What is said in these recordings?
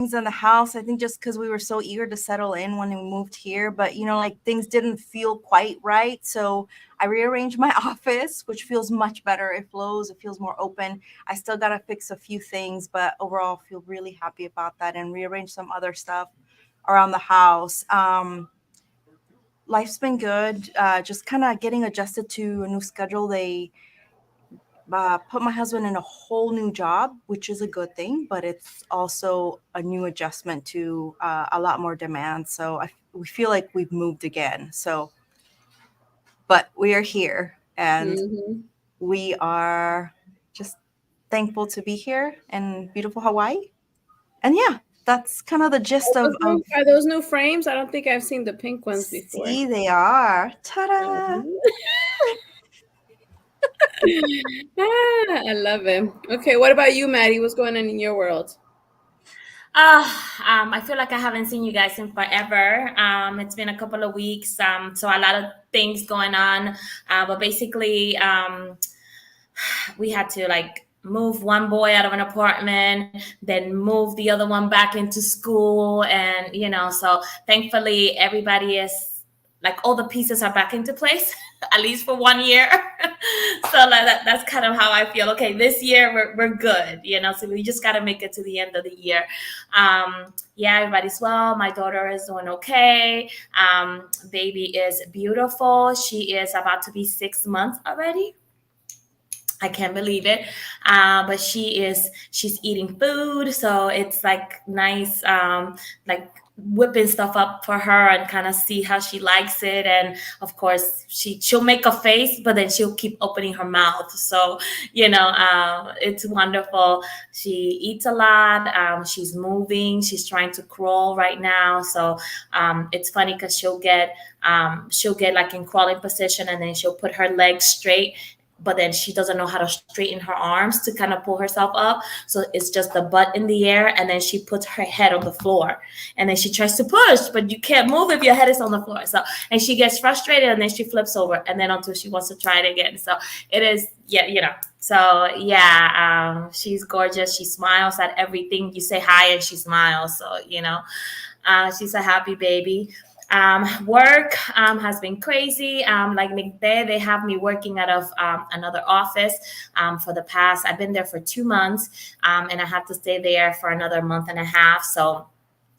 in the house. I think just because we were so eager to settle in when we moved here, but like things didn't feel quite right. So I rearranged my office, which feels much better. It flows, it feels more open. I still got to fix a few things, but overall, I feel really happy about that and rearrange some other stuff around the house. Life's been good. Just kind of getting adjusted to a new schedule. They put my husband in a whole new job, which is a good thing, but it's also a new adjustment to a lot more demand. So we feel like we've moved again. So, but we are here and Hmm. we are just thankful to be here in beautiful Hawaii. And yeah, that's kind of the gist of Are those new frames? I don't think I've seen the pink ones before. see, they are. Ta-da! I love it. Okay, what about you, Maddie? What's going on in your world? I feel like I haven't seen you guys in forever. It's been a couple of weeks, so a lot of things going on. But basically, we had to like move one boy out of an apartment, then move the other one back into school, and so thankfully everybody is like all the pieces are back into place at least for 1 year. So like that's kind of how I feel. Okay, this year we're good, so we just got to make it to the end of the year. Yeah, everybody's well. My daughter is doing okay. Baby is beautiful. She is about to be 6 months already. I can't believe it. But she's eating food, so it's like nice, like whipping stuff up for her and kind of see how she likes it. And of course, she'll make a face, but then she'll keep opening her mouth. So it's wonderful. She eats a lot. She's moving. She's trying to crawl right now. So it's funny because she'll get like in crawling position, and then she'll put her legs straight, but then she doesn't know how to straighten her arms to kind of pull herself up. So it's just the butt in the air, and then she puts her head on the floor, and then she tries to push, but you can't move if your head is on the floor. So, and she gets frustrated, and then she flips over, and then until she wants to try it again. So it is, yeah, So yeah, she's gorgeous. She smiles at everything. You say hi, and she smiles. So she's a happy baby. Work has been crazy. Like they have me working out of another office for the past, I've been there for 2 months, and I have to stay there for another month and a half. So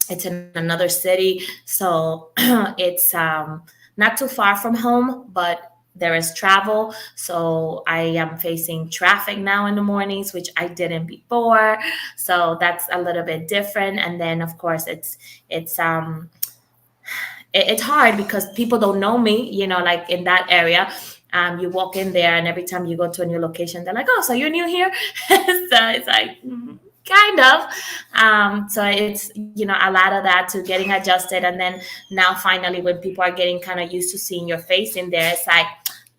it's in another city. So it's not too far from home, but there is travel. So I am facing traffic now in the mornings, which I didn't before. So that's a little bit different. And then of course it's hard because people don't know me, like in that area. You walk in there, and every time you go to a new location, they're like, "Oh, so you're new here?" So it's like, kind of. So it's, a lot of that to getting adjusted. And then now finally, when people are getting kind of used to seeing your face in there, it's like,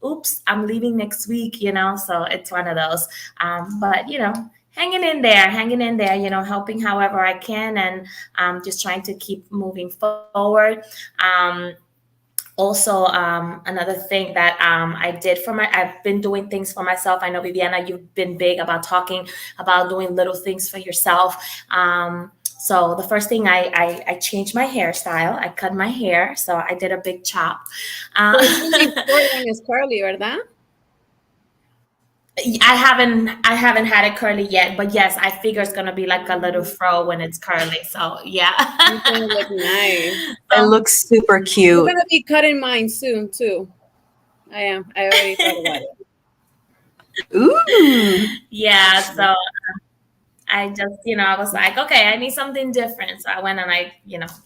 oops, I'm leaving next week, So it's one of those. But, hanging in there, helping however I can, and just trying to keep moving forward. Also, another thing that I've been doing things for myself. I know, Viviana, you've been big about talking about doing little things for yourself. So the first thing, I changed my hairstyle. I cut my hair, so I did a big chop. So it's really short and it's curly, ¿verdad? I haven't had it curly yet, but yes, I figure it's gonna be like a little fro when it's curly. So yeah. It's gonna look nice. it So looks super I'm cute. gonna be cutting mine soon too. I am. I already thought about it. Ooh. yeah, so I just, I was like, okay, I need something different. So I went and I,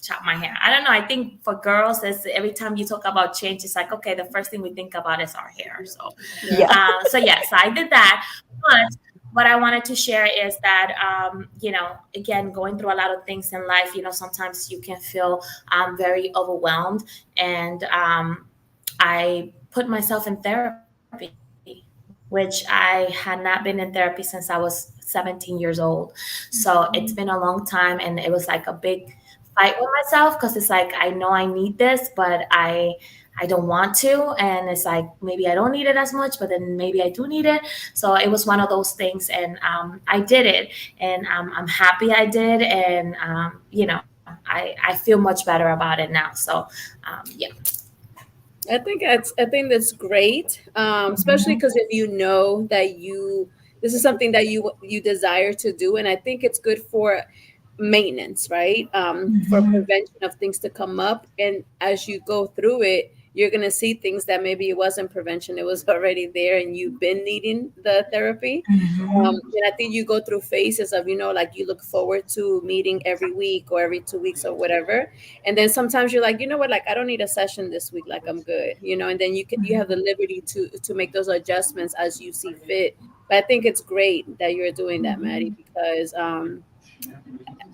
chopped my hair. I don't know. I think for girls, it's every time you talk about change, it's like, okay, the first thing we think about is our hair. So, Yeah. Yeah. so I did that. But what I wanted to share is that, again, going through a lot of things in life, sometimes you can feel very overwhelmed. And I put myself in therapy, which I had not been in therapy since I was 17 years old. So it's been a long time, and it was like a big fight with myself because it's like I know I need this, but I don't want to, and it's like maybe I don't need it as much, but then maybe I do need it. So it was one of those things, and I did it, and I'm happy I did, and I feel much better about it now. So yeah. I think that's great, especially Mhm. because if you know that this is something that you desire to do, and I think it's good for maintenance, right? For Mhm. prevention of things to come up, and as you go through it, you're gonna see things that maybe it wasn't prevention; it was already there, and you've been needing the therapy. Mhm. And I think you go through phases of, like you look forward to meeting every week or every 2 weeks or whatever. And then sometimes you're like, you know what, like I don't need a session this week, like I'm good, and then you have the liberty to make those adjustments as you see fit. But I think it's great that you're doing that, Maddie, Mhm. because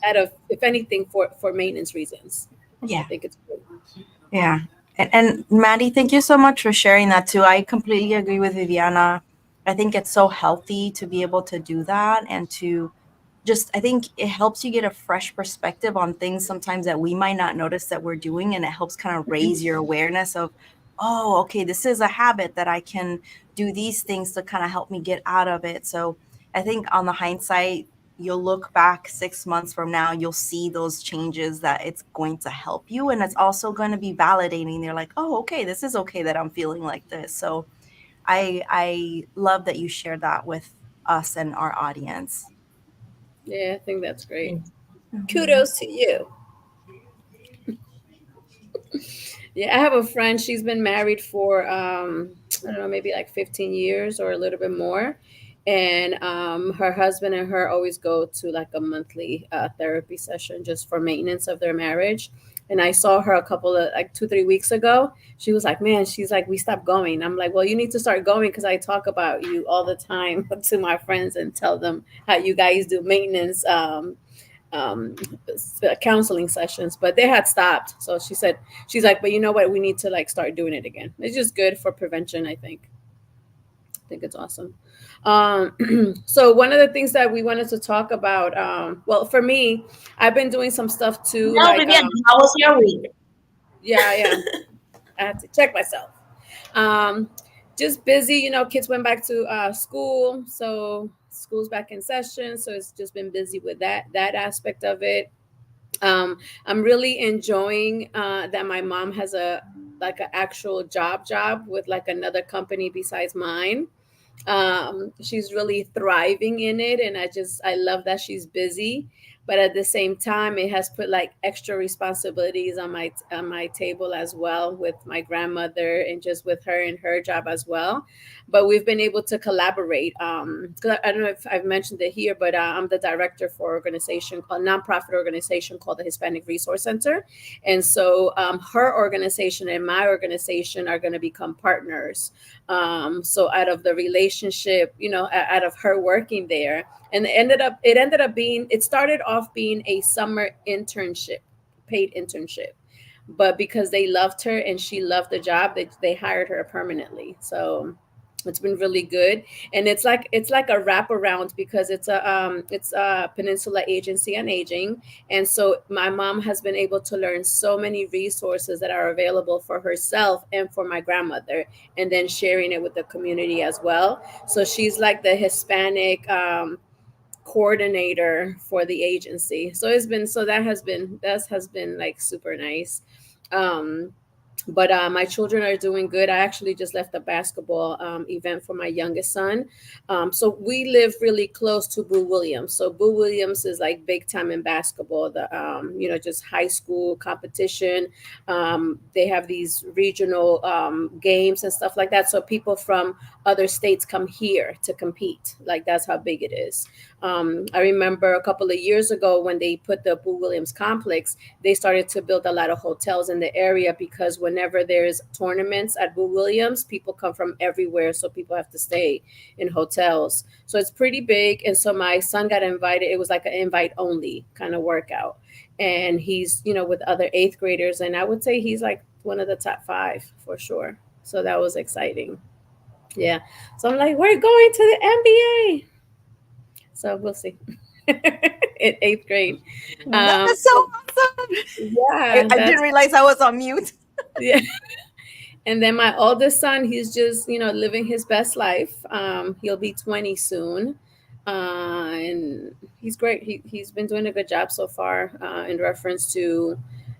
out of, if anything, for maintenance reasons, I Yeah. think it's good. Yeah. And Maddie, thank you so much for sharing that too. I completely agree with Viviana. I think it's so healthy to be able to do that and to just, I think it helps you get a fresh perspective on things sometimes that we might not notice that we're doing. And it helps kind of raise your awareness of, oh, okay, this is a habit that I can do these things to kind of help me get out of it. So I think on the hindsight, you'll look back 6 months from now, you'll see those changes that it's going to help you. And it's also going to be validating. They're like, oh, okay, this is okay that I'm feeling like this. So I love that you shared that with us and our audience. Yeah, I think that's great. Mhm. Kudos to you. Yeah, I have a friend. She's been married for I don't know, maybe like 15 years or a little bit more. And her husband and her always go to like a monthly therapy session just for maintenance of their marriage. And I saw her a couple of like 2, 3 weeks ago. She was like, "Man," she's like, "We stopped going." I'm like, "Well, you need to start going because I talk about you all the time to my friends and tell them how you guys do maintenance um, counseling sessions, but they had stopped. So she's like, but you know what? We need to like start doing it again. It's just good for prevention. I think it's awesome. So one of the things that we wanted to talk about, well, for me, I've been doing some stuff too, No, like, Vivian, how was your week? yeah, I had to check myself. Um, just busy, kids went back to school, so school's back in session, so it's just been busy with that aspect of it. I'm really enjoying that my mom has a like an actual job with like another company besides mine. She's really thriving in it, and I love that she's busy, but at the same time it has put like extra responsibilities on my table as well, with my grandmother and just with her and her job as well. But we've been able to collaborate, 'cause I don't know if I've mentioned it here, but I'm the director for a nonprofit organization called the Hispanic Resource Center. And so her organization and my organization are going to become partners. So out of the relationship, out of her working there, and it started off being a summer internship, paid internship. But because they loved her and she loved the job, they hired her permanently. So it's been really good. And it's like a wraparound, because it's a Peninsula Agency on Aging. And so my mom has been able to learn so many resources that are available for herself and for my grandmother, and then sharing it with the community as well. So she's like the Hispanic coordinator for the agency. So that has been like super nice. Um but my children are doing good. I actually just left a basketball event for my youngest son. So we live really close to Boo Williams. So Boo Williams is like big time in basketball. Just high school competition. They have these regional games and stuff like that. So people from other states come here to compete. Like, that's how big it is. I remember a couple of years ago when they put the Boo Williams complex, they started to build a lot of hotels in the area, because whenever there's tournaments at Boo Williams, people come from everywhere. So people have to stay in hotels. So it's pretty big. And so my son got invited. It was like an invite only kind of workout. And he's, with other eighth graders. And I would say he's like one of the top five for sure. So that was exciting. Yeah. So I'm like, we're going to the NBA. So we'll see. In eighth grade. That is so awesome. Yeah, I didn't realize I was on mute. yeah. And then my oldest son, he's just, living his best life. He'll be 20 soon. And he's great. He's been doing a good job so far in reference to,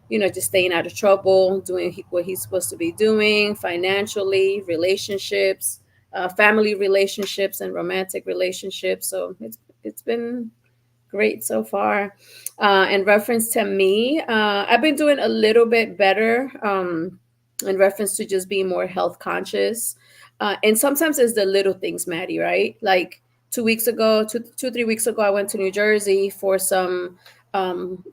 just staying out of trouble, doing what he's supposed to be doing financially, relationships, family relationships, and romantic relationships. So it's been great so far. In reference to me, I've been doing a little bit better in reference to just being more health conscious. And sometimes it's the little things, Maddie, right? Like 2 weeks ago, 3 weeks ago, I went to New Jersey for some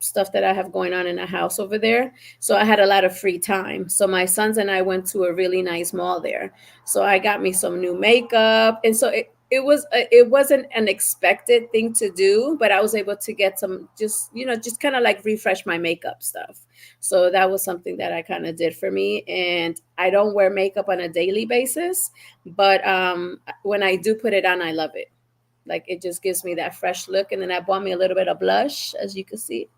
stuff that I have going on in a house over there. So I had a lot of free time. So my sons and I went to a really nice mall there. So I got me some new makeup. And so it wasn't an expected thing to do, but I was able to get some just kind of like refresh my makeup stuff. So that was something that I kind of did for me. And I don't wear makeup on a daily basis, but when I do put it on, I love it. Like it just gives me that fresh look. And then I bought me a little bit of blush, as you can see,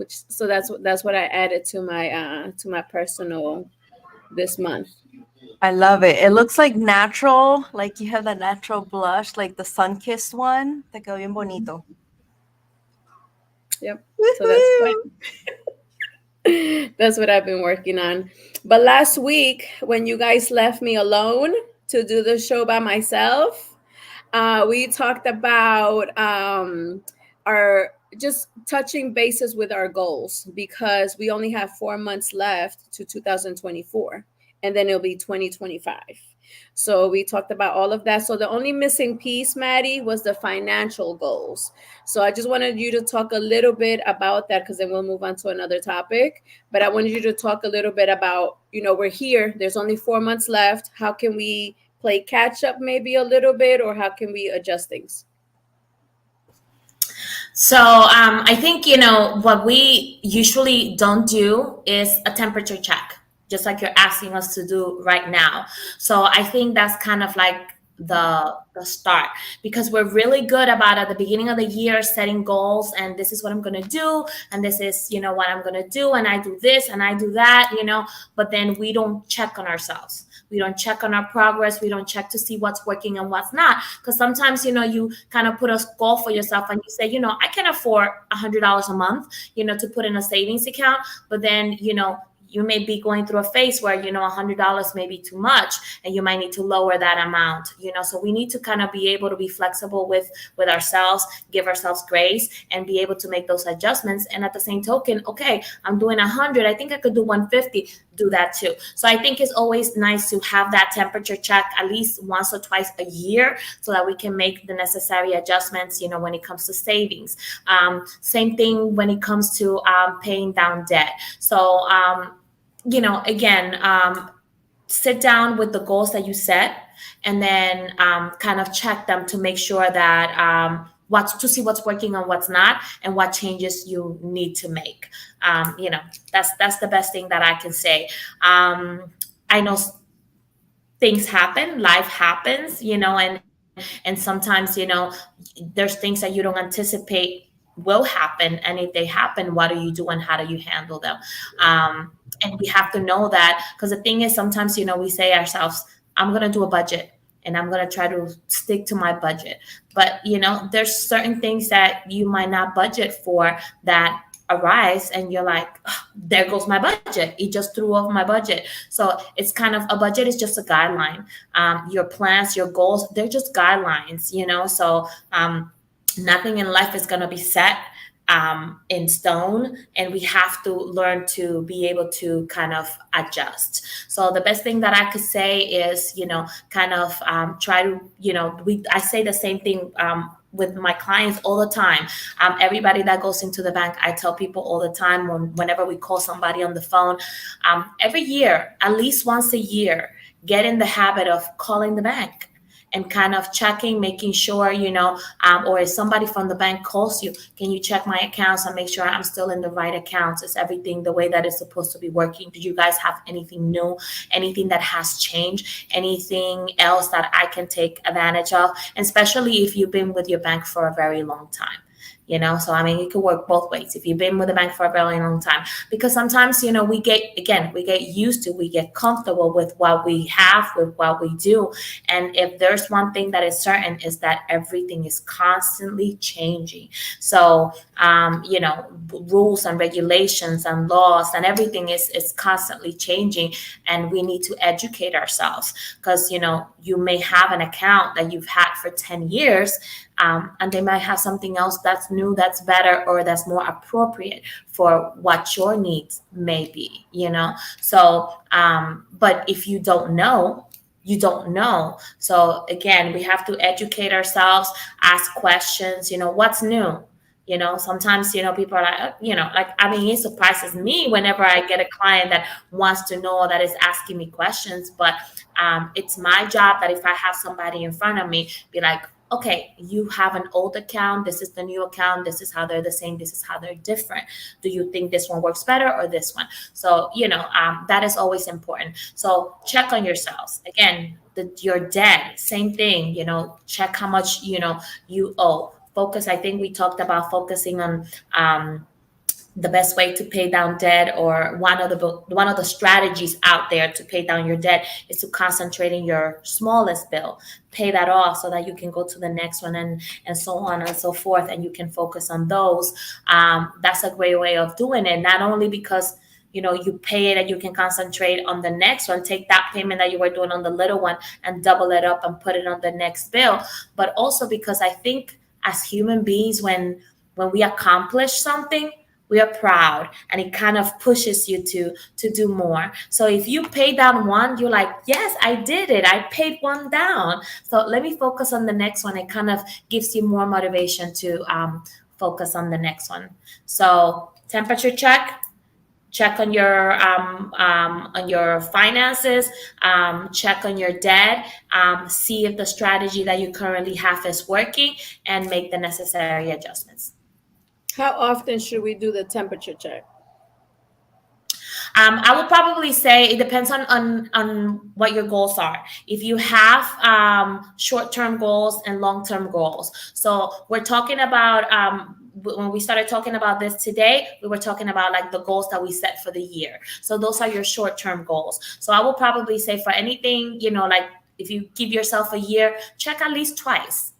so that's what I added to my personal this month. I love it. It looks like natural, like you have that natural blush, like the sun-kissed one. Te quedó bien bonito. Yep. So that's what I've been working on. But last week, when you guys left me alone to do the show by myself, we talked about our just touching bases with our goals, because we only have 4 months left to 2024, and then it'll be 2025. So we talked about all of that. So the only missing piece, Maddie, was the financial goals. So I just wanted you to talk a little bit about that, because then we'll move on to another topic. But I wanted you to talk a little bit about, we're here. There's only 4 months left. How can we play catch up maybe a little bit, or how can we adjust things? So I think, what we usually don't do is a temperature check, just like you're asking us to do right now. So I think that's kind of like the start, because we're really good about at the beginning of the year setting goals, and this is what I'm going to do, and this is what I'm going to do, and I do this and I do that, but then we don't check on ourselves. We don't check on our progress. We don't check to see what's working and what's not, because sometimes you kind of put a goal for yourself and you say, I can afford $100 a month to put in a savings account, but then you may be going through a phase where $100 may be too much, and you might need to lower that amount. So we need to kind of be able to be flexible with ourselves, give ourselves grace, and be able to make those adjustments. And at the same token, okay, I'm doing 100, I think I could do 150, do that too. So I think it's always nice to have that temperature check at least once or twice a year, so that we can make the necessary adjustments when it comes to savings. Same thing when it comes to paying down debt. So again, sit down with the goals that you set, and then kind of check them to make sure that to see what's working and what's not, and what changes you need to make. That's the best thing that I can say. I know things happen, life happens, and sometimes, there's things that you don't anticipate will happen. And if they happen, what do you do and how do you handle them? And we have to know that, because the thing is, sometimes, we say ourselves, I'm going to do a budget and I'm going to try to stick to my budget. But, there's certain things that you might not budget for that arise, and you're like, oh, there goes my budget. It just threw off my budget. So it's kind of, a budget is just a guideline. Your plans, your goals, they're just guidelines, so nothing in life is going to be set in stone, and we have to learn to be able to kind of adjust. So the best thing that I could say is, kind of try to, I say the same thing with my clients all the time. Everybody that goes into the bank, I tell people all the time, whenever we call somebody on the phone, every year, at least once a year, get in the habit of calling the bank and kind of checking, making sure, or if somebody from the bank calls you, can you check my accounts and make sure I'm still in the right accounts? Is everything the way that it's supposed to be working? Do you guys have anything new, anything that has changed, anything else that I can take advantage of? And especially if you've been with your bank for a very long time. So I mean, it could work both ways if you've been with the bank for a very long time, because sometimes we get used to, we get comfortable with what we have, with what we do. And if there's one thing that is certain, is that everything is constantly changing. So rules and regulations and laws and everything is constantly changing, and we need to educate ourselves, because you may have an account that you've had for 10 years, and they might have something else that's new, that's better, or that's more appropriate for what your needs may be. So but if you don't know, you don't know. So again, we have to educate ourselves, ask questions. What's new? Sometimes people are like, like, I mean, it surprises me whenever I get a client that wants to know, that is asking me questions. But it's my job that if I have somebody in front of me, be like, okay, you have an old account, this is the new account, this is how they're the same, this is how they're different. Do you think this one works better or this one? So that is always important. So check on yourselves. Again, your debt, same thing. Check how much you owe. Focus. I think we talked about focusing on the best way to pay down debt, or one of the strategies out there to pay down your debt is to concentrate in your smallest bill, pay that off so that you can go to the next one, and so on and so forth, and you can focus on those. That's a great way of doing it, not only because you pay it and you can concentrate on the next one, take that payment that you were doing on the little one and double it up and put it on the next bill, but also because I think as human beings, when we accomplish something, we are proud, and it kind of pushes you to do more. So if you pay down one, you're like, yes, I did it, I paid one down, so let me focus on the next one. It kind of gives you more motivation to focus on the next one. So temperature check on your finances, check on your debt, see if the strategy that you currently have is working, and make the necessary adjustments. How often should we do the temperature check? I would probably say it depends on what your goals are. If you have short-term goals and long-term goals. So we're talking about, when we started talking about this today, we were talking about like the goals that we set for the year. So those are your short-term goals. So I will probably say for anything, like if you give yourself a year, check at least twice.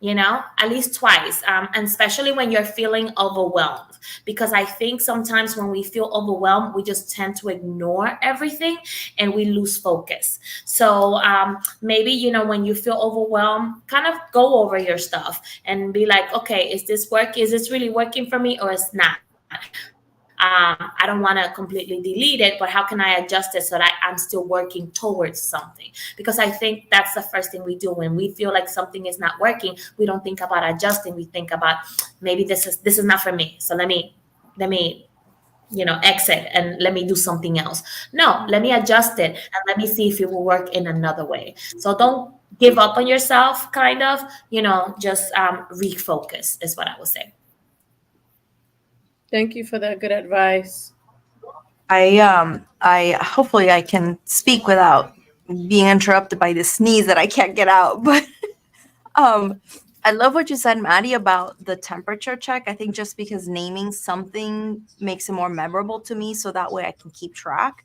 At least twice. And especially when you're feeling overwhelmed, because I think sometimes when we feel overwhelmed, we just tend to ignore everything and we lose focus. So maybe, when you feel overwhelmed, kind of go over your stuff and be like, okay, is this really working for me, or it's not? I don't want to completely delete it, but how can I adjust it so that I'm still working towards something? Because I think that's the first thing we do when we feel like something is not working. We don't think about adjusting. We think about, maybe this is not for me, so let me exit and let me do something else. No, let me adjust it and let me see if it will work in another way. So don't give up on yourself, kind of, just refocus is what I would say. Thank you for that good advice. I hopefully I can speak without being interrupted by the sneeze that I can't get out. But I love what you said, Maddie, about the temperature check. I think just because naming something makes it more memorable to me, so that way I can keep track.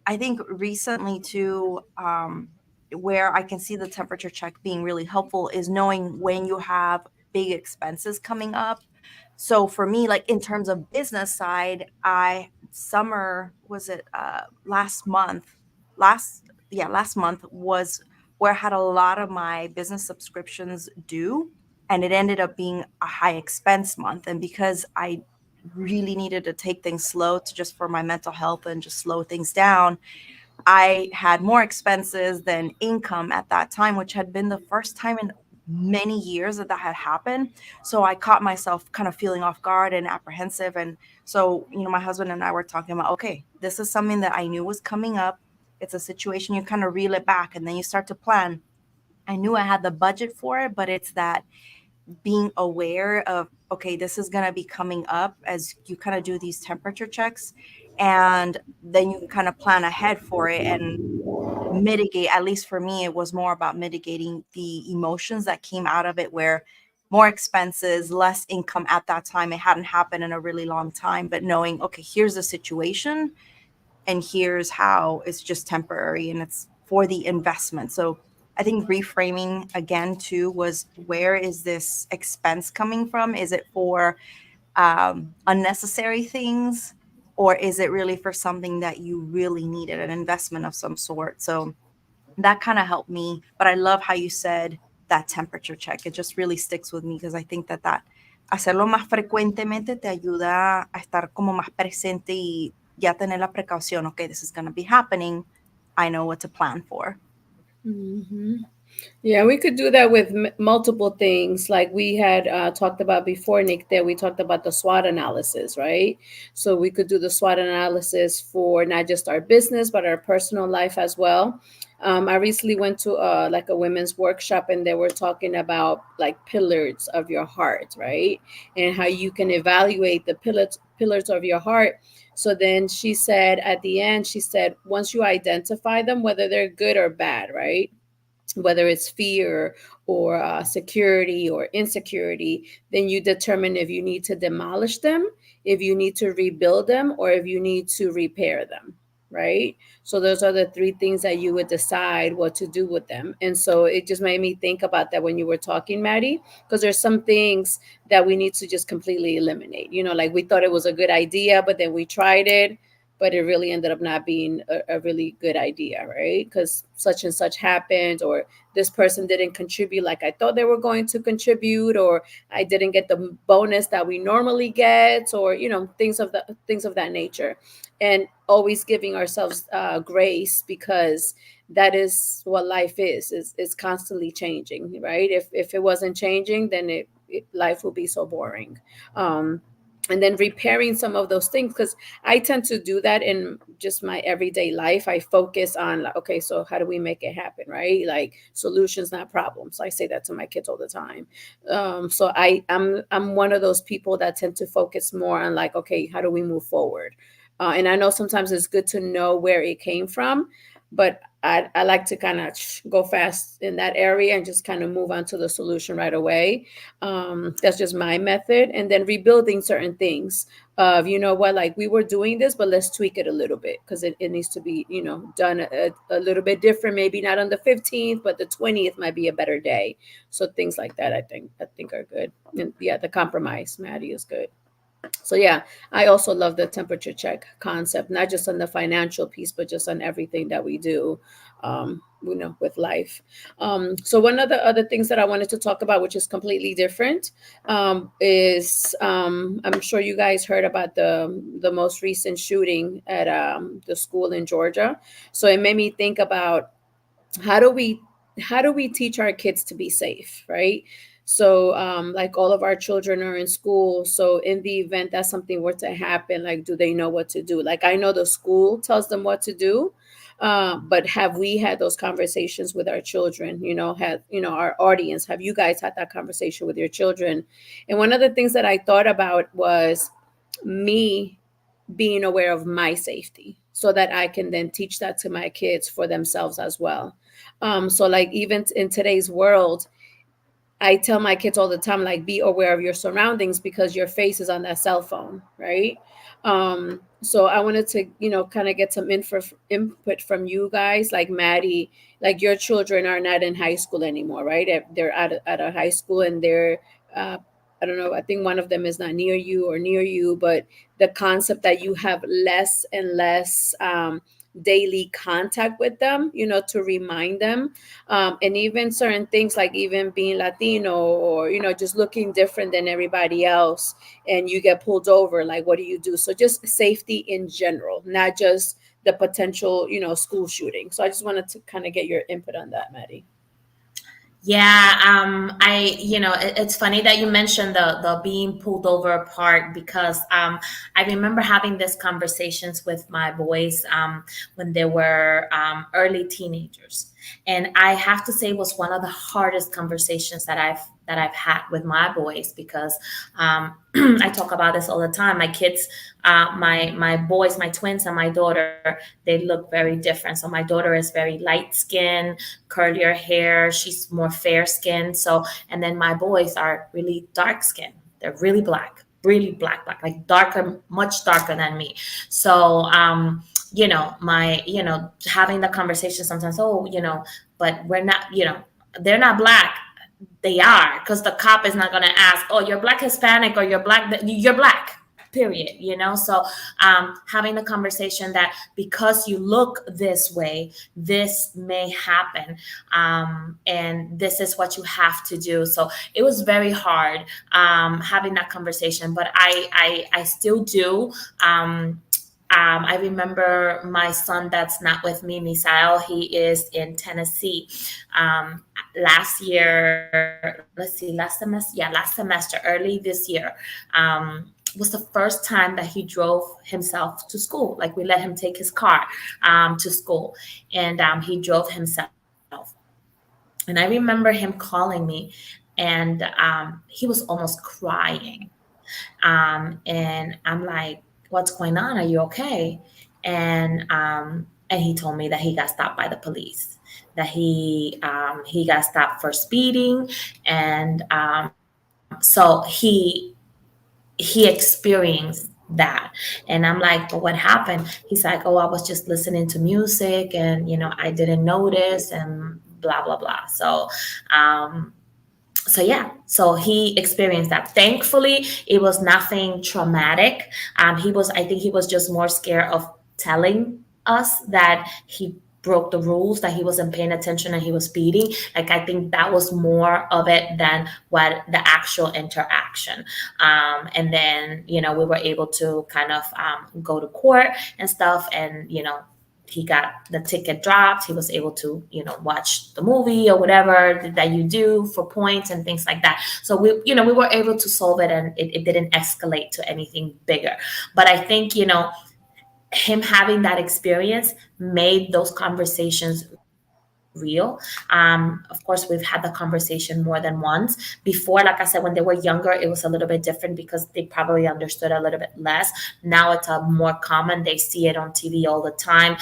I think recently too, where I can see the temperature check being really helpful is knowing when you have big expenses coming up. So for me, like in terms of business side, summer, was it last month was where I had a lot of my business subscriptions due, and it ended up being a high expense month. And because I really needed to take things slow to just for my mental health and just slow things down, I had more expenses than income at that time, which had been the first time in many years that had happened. So I caught myself kind of feeling off guard and apprehensive. And so, my husband and I were talking about, okay, this is something that I knew was coming up. It's a situation, you kind of reel it back and then you start to plan. I knew I had the budget for it, but it's that being aware of, okay, this is going to be coming up as you kind of do these temperature checks, and then you can kind of plan ahead for it and mitigate. At least for me, it was more about mitigating the emotions that came out of it, where more expenses, less income at that time. It hadn't happened in a really long time, but knowing, okay, here's the situation and here's how it's just temporary and it's for the investment. So I think reframing again too was, where is this expense coming from? Is it for unnecessary things, or is it really for something that you really needed, an investment of some sort? So that kind of helped me. But I love how you said that temperature check. It just really sticks with me because I think that hacerlo más frecuentemente te ayuda a estar como más presente y ya tener la precaución. Okay, this is going to be happening. I know what to plan for. Mm-hmm. Yeah, we could do that with multiple things. Like we had talked about before, Nick, that we talked about the SWOT analysis, right? So we could do the SWOT analysis for not just our business, but our personal life as well. I recently went to like a women's workshop, and they were talking about like pillars of your heart, right? And how you can evaluate the pillars of your heart. So then she said at the end, she said, once you identify them, whether they're good or bad, right? Whether it's fear or security or insecurity, then you determine if you need to demolish them, if you need to rebuild them, or if you need to repair them, right? So those are the three things that you would decide what to do with them. And so it just made me think about that when you were talking, Maddie, because there's some things that we need to just completely eliminate. You know, like we thought it was a good idea, but then we tried it, but it really ended up not being a really good idea, right? Because such and such happened, or this person didn't contribute like I thought they were going to contribute, or I didn't get the bonus that we normally get, or you know, things of that nature. And always giving ourselves grace, because that is what life is. It's constantly changing, right? If it wasn't changing, then life would be so boring. And then repairing some of those things, because I tend to do that in just my everyday life. I focus on like, okay, so how do we make it happen, right? Like solutions, not problems. I say that to my kids all the time. So I'm one of those people that tend to focus more on like, okay, how do we move forward? And I know sometimes it's good to know where it came from, but I like to kind of go fast in that area and just kind of move on to the solution right away. That's just my method. And then rebuilding certain things of, you know what, like we were doing this, but let's tweak it a little bit, because it needs to be, you know, done a little bit different. Maybe not on the 15th, but the 20th might be a better day. So things like that, I think are good. And yeah, the compromise, Maddie, is good. So yeah, I also love the temperature check concept, not just on the financial piece, but just on everything that we do, you know, with life. So one of the other things that I wanted to talk about, which is completely different, is I'm sure you guys heard about the most recent shooting at the school in Georgia. So it made me think about how do we teach our kids to be safe, right? So like all of our children are in school, so in the event that something were to happen, like do they know what to do? Like I know the school tells them what to do, but have we had those conversations with our children? You know, have, you know, our audience, have you guys had that conversation with your children? And one of the things that I thought about was me being aware of my safety, so that I can then teach that to my kids for themselves as well. So like even in today's world, I tell my kids all the time, like, be aware of your surroundings, because your face is on that cell phone, right? So I wanted to, you know, kind of get some input from you guys, like Maddie, like your children are not in high school anymore, right? They're at a high school, and they're, I don't know, I think one of them is not near you or near you, but the concept that you have less and less daily contact with them, you know, to remind them, and even certain things like even being Latino, or you know, just looking different than everybody else, and you get pulled over, like what do you do? So just safety in general, not just the potential, you know, school shooting. So I just wanted to kind of get your input on that, Maddie. Yeah, it's funny that you mentioned the being pulled over part, because I remember having these conversations with my boys when they were early teenagers. And I have to say it was one of the hardest conversations that I've had with my boys, because I talk about this all the time. My kids, my boys, my twins, and my daughter, they look very different. So my daughter is very light skin, curlier hair. She's more fair skin. So, and then my boys are really dark skin. They're really black, like darker, much darker than me. So, having the conversation sometimes, oh, but we're not, they're not black. They are, because the cop is not going to ask, oh, you're black Hispanic, or you're black, period. So having the conversation that because you look this way, this may happen, and this is what you have to do. So it was very hard, having that conversation, but I still do. I remember my son that's not with me, Misael. He is in Tennessee. Last year, let's see, last semester, early this year, was the first time that he drove himself to school. Like, we let him take his car to school, and he drove himself. And I remember him calling me, and he was almost crying. And I'm like, "What's going on? Are you okay?" And he told me that he got stopped by the police, that he got stopped for speeding, and so he experienced that. And I'm like, "But what happened?" He's like, "Oh, I was just listening to music, and I didn't notice, and blah blah blah." So yeah, so he experienced that. Thankfully, it was nothing traumatic. I think he was just more scared of telling us that he broke the rules, that he wasn't paying attention and he was speeding. Like, I think that was more of it than what the actual interaction. And then we were able to kind of go to court and stuff, and he got the ticket dropped. He was able to, watch the movie or whatever that you do for points and things like that. So we were able to solve it, and it didn't escalate to anything bigger. But I think, him having that experience made those conversations real. Of course, we've had the conversation more than once before. Like I said, when they were younger, it was a little bit different because they probably understood a little bit less. Now it's a more common. They see it on TV all the time.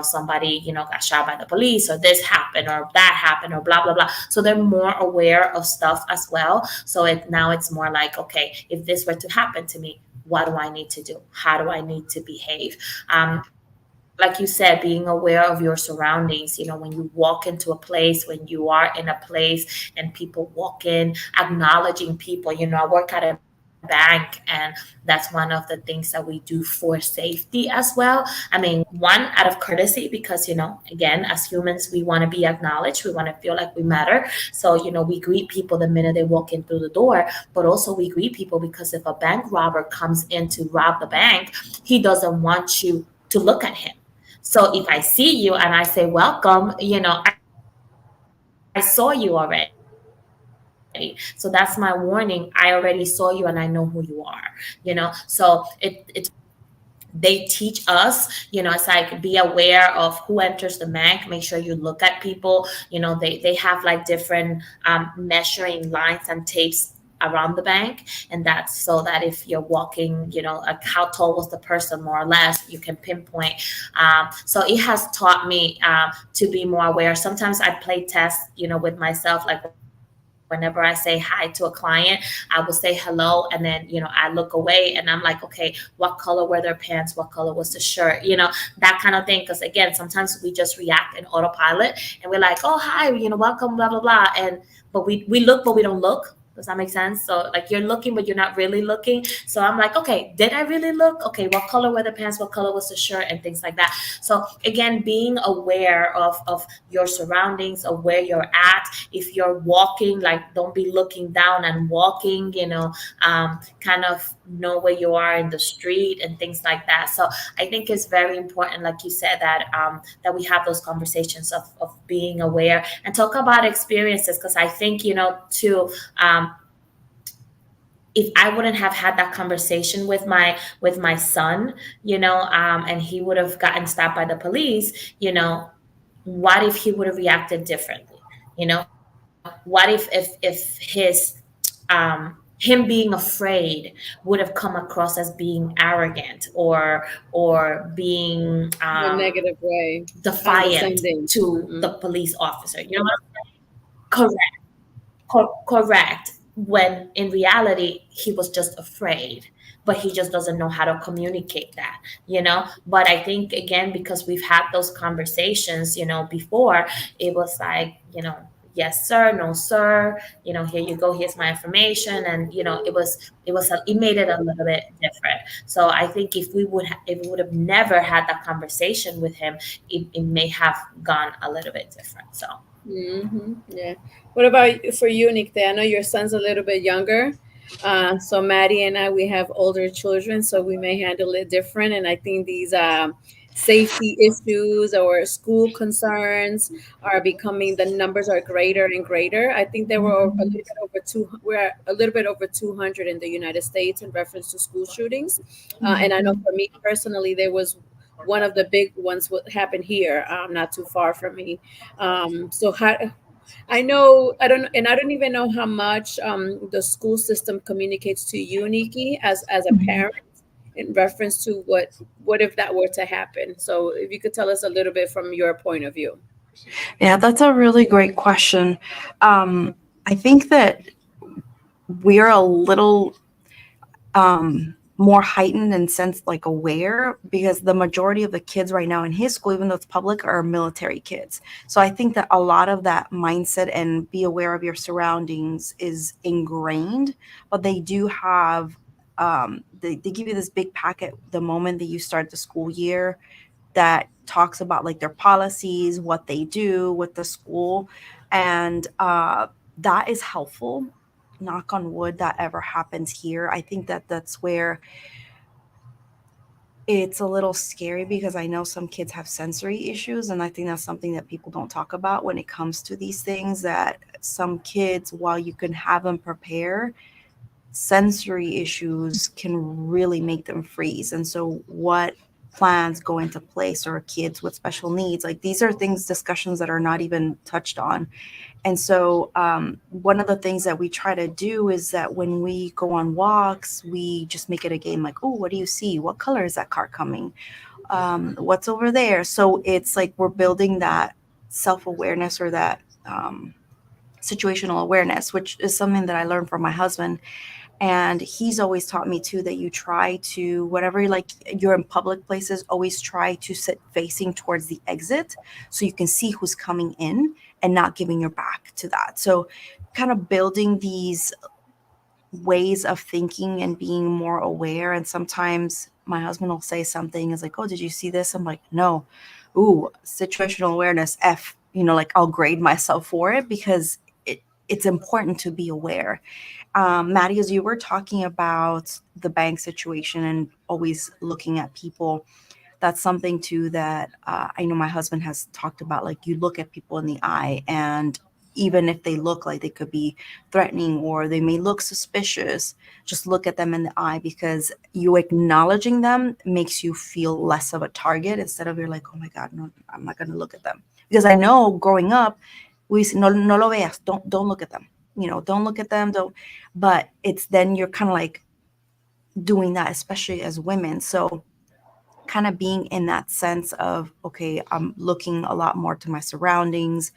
Somebody, got shot by the police, or this happened, or that happened, or blah, blah, blah. So they're more aware of stuff as well. So now it's more like, okay, if this were to happen to me, what do I need to do? How do I need to behave? Like you said, being aware of your surroundings, when you walk into a place, when you are in a place and people walk in, acknowledging people. I work at a bank, and that's one of the things that we do for safety as well. I mean, one, out of courtesy, because, again, as humans, we want to be acknowledged. We want to feel like we matter. So, we greet people the minute they walk in through the door, but also we greet people because if a bank robber comes in to rob the bank, he doesn't want you to look at him. So if I see you and I say, welcome, I saw you already. So that's my warning. I already saw you and I know who you are, So they teach us, it's like, be aware of who enters the bank. Make sure you look at people. They have like different measuring lines and tapes around the bank, and that's so that if you're walking, like how tall was the person, more or less, you can pinpoint. So it has taught me to be more aware. Sometimes I play tests, with myself, like whenever I say hi to a client, I will say hello, and then I look away and I'm like, okay, what color were their pants, what color was the shirt, that kind of thing. Because again, sometimes we just react in autopilot, and we're like, oh, hi, welcome, blah blah blah, and but we look, but we don't look. Does that make sense? So like, you're looking, but you're not really looking. So I'm like, okay, did I really look? Okay, what color were the pants? What color was the shirt? And things like that. So again, being aware of your surroundings, of where you're at. If you're walking, like, don't be looking down and walking, kind of know where you are in the street and things like that. So I think it's very important, like you said, that we have those conversations of being aware and talk about experiences. Because I think, too, if I wouldn't have had that conversation with my son, and he would have gotten stopped by the police, what if he would have reacted differently? What if his him being afraid would have come across as being arrogant or being In a negative way, defiant condescending. to the police officer. You know what I'm saying? Correct. Correct. When in reality, he was just afraid, but he just doesn't know how to communicate that. But I think, again, because we've had those conversations, before, it was like, yes, sir, no, sir, here you go, here's my information. And, it made it a little bit different. So I think if we would have never had that conversation with him, it may have gone a little bit different. So. Yeah. What about for you, Nick? I know your son's a little bit younger. So Maddie and I, we have older children, so we may handle it different. And I think these safety issues or school concerns are becoming, the numbers are greater and greater. I think there were a little bit over we're a little bit over 200 in the United States in reference to school shootings. And I know for me personally, there was one of the big ones what happened here, not too far from me. So how, I know I don't even know how much the school system communicates to you, Nikki, as a parent in reference to what if that were to happen. So if you could tell us a little bit from your point of view. Yeah, that's a really great question. I think that we're a little more heightened and sense like aware because the majority of the kids right now in his school, even though it's public, are military kids. So I think that a lot of that mindset and be aware of your surroundings is ingrained, but they do have they give you this big packet the moment that you start the school year that talks about like their policies, what they do with the school, and that is helpful. Knock on wood that ever happens here. I think that that's where it's a little scary because I know some kids have sensory issues, and I think that's something that people don't talk about when it comes to these things. That some kids, while you can have them prepare, sensory issues can really make them freeze. And so, what plans go into place, or kids with special needs? Like these are things, discussions that are not even touched on. And so, one of the things that we try to do is that when we go on walks, we just make it a game like, oh, what do you see? What color is that car coming? What's over there? So it's like we're building that self awareness or that situational awareness, which is something that I learned from my husband. And he's always taught me too that you try to, whatever like you're in public places, always try to sit facing towards the exit so you can see who's coming in and not giving your back to that. So kind of building these ways of thinking and being more aware. And sometimes my husband will say something is like, oh, did you see this? I'm like, no. Ooh, situational awareness F, like I'll grade myself for it because it's important to be aware. Maddie, as you were talking about the bank situation and always looking at people, that's something too that I know my husband has talked about. Like you look at people in the eye, and even if they look like they could be threatening or they may look suspicious, just look at them in the eye because you acknowledging them makes you feel less of a target instead of you're like, oh my God, no, I'm not going to look at them. Because I know growing up, we say, no lo veas, don't look at them. Don't look at them. Don't. But it's then you're kind of like doing that, especially as women. So kind of being in that sense of, okay, I'm looking a lot more to my surroundings.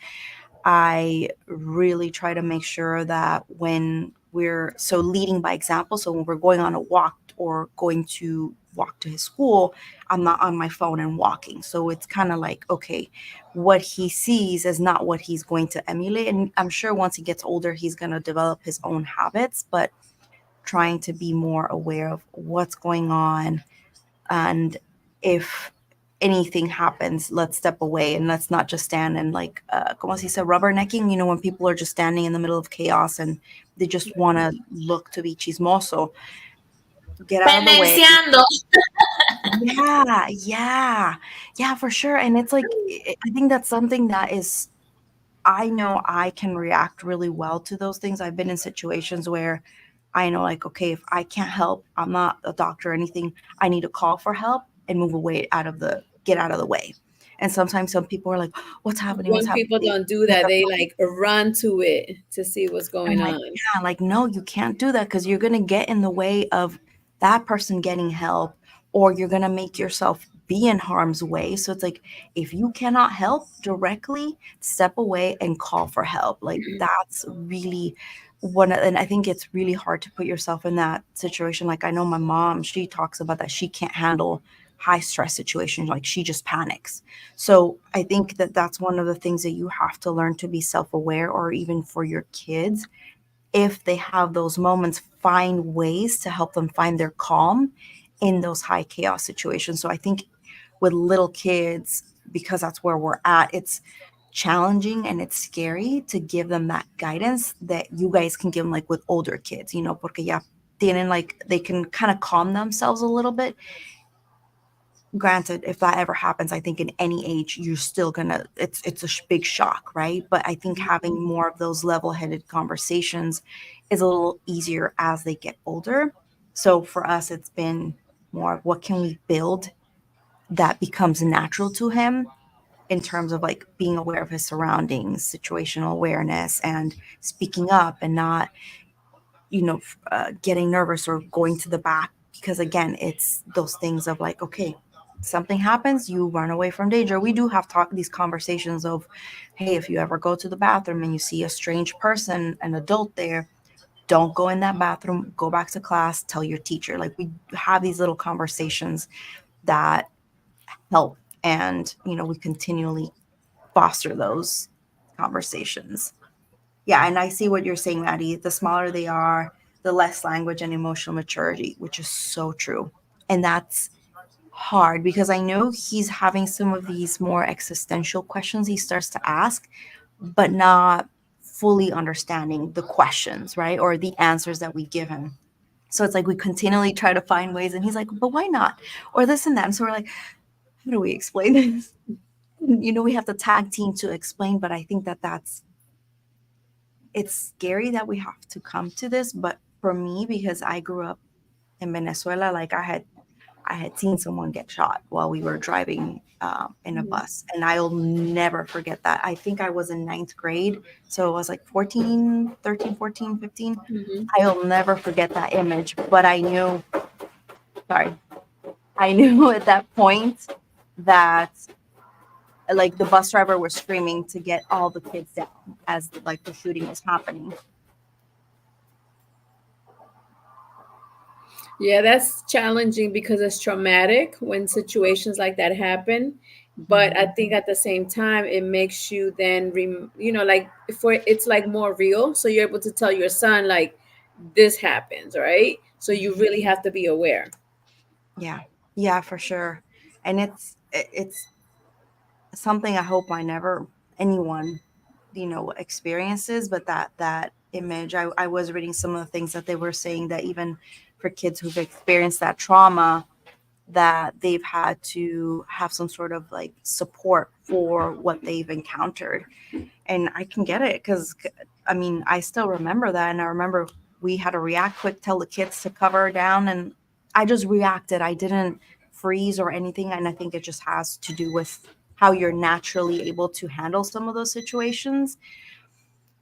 I really try to make sure that when we're so leading by example, so when we're going on a walk or going to walk to his school, I'm not on my phone and walking. So it's kind of like, okay, what he sees is not what he's going to emulate. And I'm sure once he gets older, he's going to develop his own habits, but trying to be more aware of what's going on. And if anything happens, let's step away and let's not just stand and like, como se dice, rubbernecking, when people are just standing in the middle of chaos and they just want to look to be chismoso. Get out of the way. Pendenciando. Yeah, for sure. And it's like, I think that's something that is, I know I can react really well to those things. I've been in situations where I know, like, okay, if I can't help, I'm not a doctor or anything, I need to call for help and move away get out of the way. And sometimes some people are like, what's happening? What's When happening? people They don't do pick that, up they like run to it to see what's I'm going like, on. yeah, like, no, you can't do that because you're going to get in the way of that person getting help, or you're going to make yourself be in harm's way. So it's like, if you cannot help directly, step away and call for help. Like, that's really and I think it's really hard to put yourself in that situation. Like, I know my mom, she talks about that she can't handle high stress situations. Like, she just panics. So I think that that's one of the things that you have to learn to be self aware, or even for your kids, if they have those moments, find ways to help them find their calm in those high chaos situations. So I think with little kids, because that's where we're at, it's challenging and it's scary to give them that guidance that you guys can give them, like with older kids, porque ya tienen, like, they can kind of calm themselves a little bit. Granted, if that ever happens, I think in any age you're still gonna, it's a big shock, right? But I think having more of those level-headed conversations is a little easier as they get older. So for us, it's been more of what can we build that becomes natural to him, in terms of like being aware of his surroundings, situational awareness, and speaking up, and not, getting nervous or going to the back. Because again, it's those things of like, okay, something happens, you run away from danger. We do have these conversations of, hey, if you ever go to the bathroom and you see a strange person, an adult there, don't go in that bathroom, go back to class, tell your teacher. Like, we have these little conversations that help, and we continually foster those conversations. Yeah, and I see what you're saying, Maddie. The smaller they are, the less language and emotional maturity, which is so true. And that's hard because I know he's having some of these more existential questions he starts to ask, but not fully understanding the questions, right? Or the answers that we give him. So it's like we continually try to find ways, and he's like, but why not? Or this and that. And so we're like, how do we explain this? We have to tag team to explain, but I think that it's scary that we have to come to this. But for me, because I grew up in Venezuela, like, I had seen someone get shot while we were driving in a Mhm. bus, and I'll never forget that. I think I was in ninth grade, so it was like 14, 13, 14, 15. Mhm. I'll never forget that image, but sorry, I knew at that point that, like, the bus driver was screaming to get all the kids down as like the shooting was happening. Yeah, that's challenging because it's traumatic when situations like that happen. But I Mhm. think at the same time, it makes you then, like for it's like more real. So you're able to tell your son like this happens, right? So you really have to be aware. Yeah, yeah, for sure. And it's something I hope anyone, experiences. But that image, I was reading some of the things that they were saying, that even for kids who've experienced that trauma, that they've had to have some sort of like support for what they've encountered. And I can get it because, I mean, I still remember that. And I remember we had to react quick, tell the kids to cover down. And I just reacted. I didn't freeze or anything. And I think it just has to do with how you're naturally able to handle some of those situations.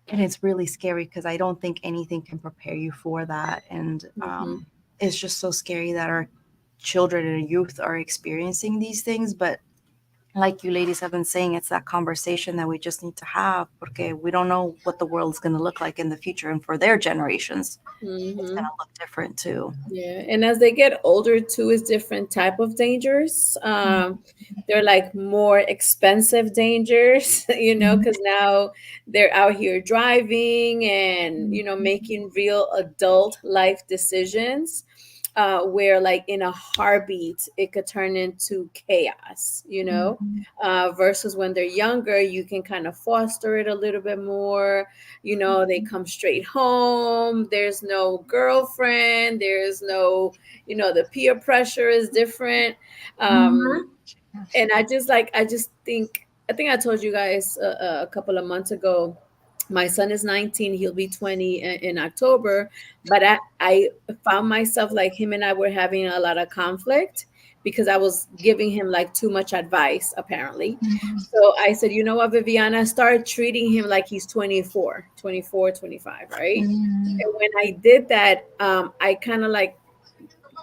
And it's really scary because I don't think anything can prepare you for that. And Hmm. it's just so scary that our children and youth are experiencing these things. But like you ladies have been saying, it's that conversation that we just need to have, because we don't know what the world's going to look like in the future. And for their generations, it's going Hmm. to look different too. Yeah, and as they get older too, is different type of dangers. They're like more expensive dangers, Mhm. because now they're out here driving and making real adult life decisions, where like in a heartbeat it could turn into chaos. Mhm. Versus when they're younger, you can kind of foster it a little bit more. They come straight home, there's no girlfriend, there's no, the peer pressure is different. um Mhm. Yes. and I think I told you guys a couple of months ago, my son is 19, he'll be 20 in October. But I found myself like him and I were having a lot of conflict because I was giving him like too much advice, apparently. Mhm. So I said, you know what, Viviana, start treating him like he's 24, 24, 25, right? Mhm. And when I did that, I kind of like,